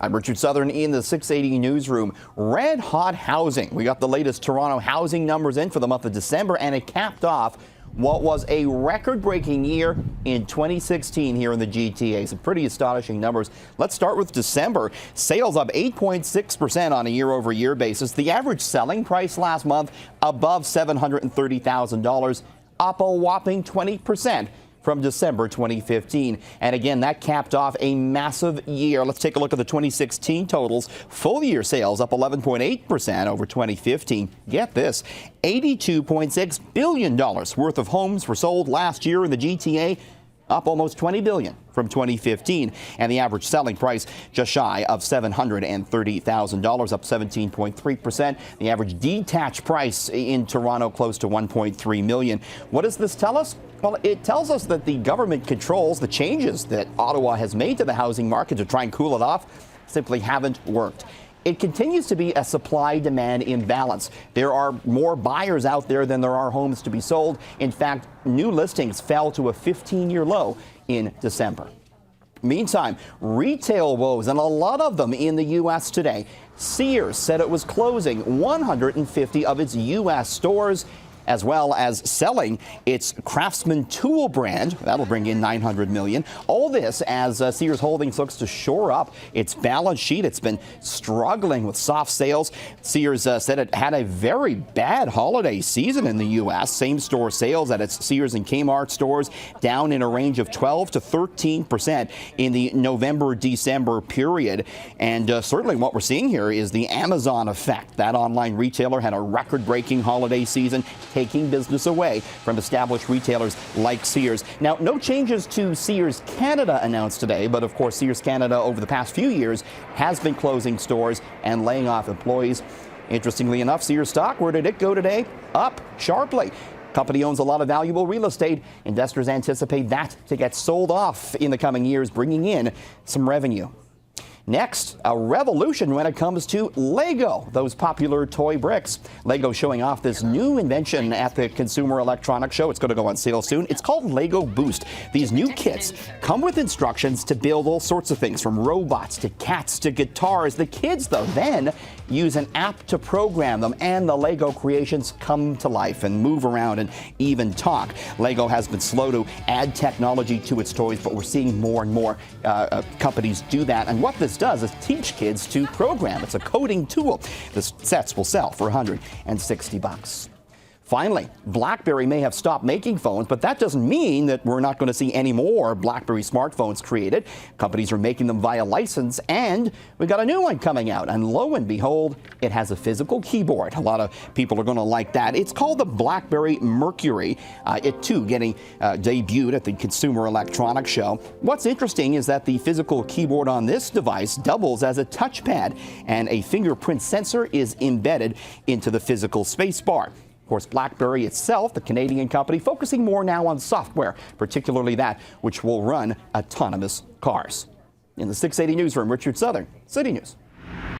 I'm Richard Southern in the 680 newsroom. Red hot housing. We got the latest Toronto housing numbers in for the month of December, and it capped off what was a record-breaking year in 2016 here in the GTA. Some pretty astonishing numbers. Let's start with December. Sales up 8.6% on a year-over-year basis. The average selling price last month above $730,000, up a whopping 20% from December 2015. And again, that capped off a massive year. Let's take a look at the 2016 totals. Full year sales up 11.8% over 2015. Get this, $82.6 billion worth of homes were sold last year in the GTA, up almost $20 billion from 2015. And the average selling price just shy of $730,000, up 17.3%. The average detached price in Toronto close to $1.3 million. What does this tell us? Well, it tells us that the government controls the changes that Ottawa has made to the housing market to try and cool it off simply haven't worked. It continues to be a supply-demand imbalance. There are more buyers out there than there are homes to be sold. In fact, new listings fell to a 15-year low in December. Meantime, retail woes, and a lot of them in the U.S. today. Sears said it was closing 150 of its U.S. stores, as well as selling its Craftsman tool brand. That'll bring in $900 million. All this as Sears Holdings looks to shore up its balance sheet. It's been struggling with soft sales. Sears said it had a very bad holiday season in the U.S. Same-store sales at its Sears and Kmart stores down in a range of 12 to 13% in the November-December period. And certainly what we're seeing here is the Amazon effect. That online retailer had a record-breaking holiday season, taking business away from established retailers like Sears. Now, no changes to Sears Canada announced today, but of course Sears Canada over the past few years has been closing stores and laying off employees. Interestingly enough, Sears stock, where did it go today? Up sharply. Company owns a lot of valuable real estate. Investors anticipate that to get sold off in the coming years, bringing in some revenue. Next, a revolution when it comes to Lego, those popular toy bricks. Lego showing off this new invention at the Consumer Electronics Show. It's going to go on sale soon. It's called Lego Boost. These new kits come with instructions to build all sorts of things, from robots to cats to guitars. The kids, though, then use an app to program them, and the Lego creations come to life and move around and even talk. Lego has been slow to add technology to its toys, but we're seeing more and more companies do that. And what this does is teach kids to program. It's a coding tool. The sets will sell for $160. Finally, Blackberry may have stopped making phones, but that doesn't mean that we're not going to see any more Blackberry smartphones created. Companies are making them via license, and we've got a new one coming out. And lo and behold, it has a physical keyboard. A lot of people are going to like that. It's called the Blackberry Mercury. It, too, getting debuted at the Consumer Electronics Show. What's interesting is that the physical keyboard on this device doubles as a touchpad, and a fingerprint sensor is embedded into the physical spacebar. Of course, Blackberry itself, the Canadian company, focusing more now on software, particularly that which will run autonomous cars. In the 680 newsroom, Richard Southern, City News.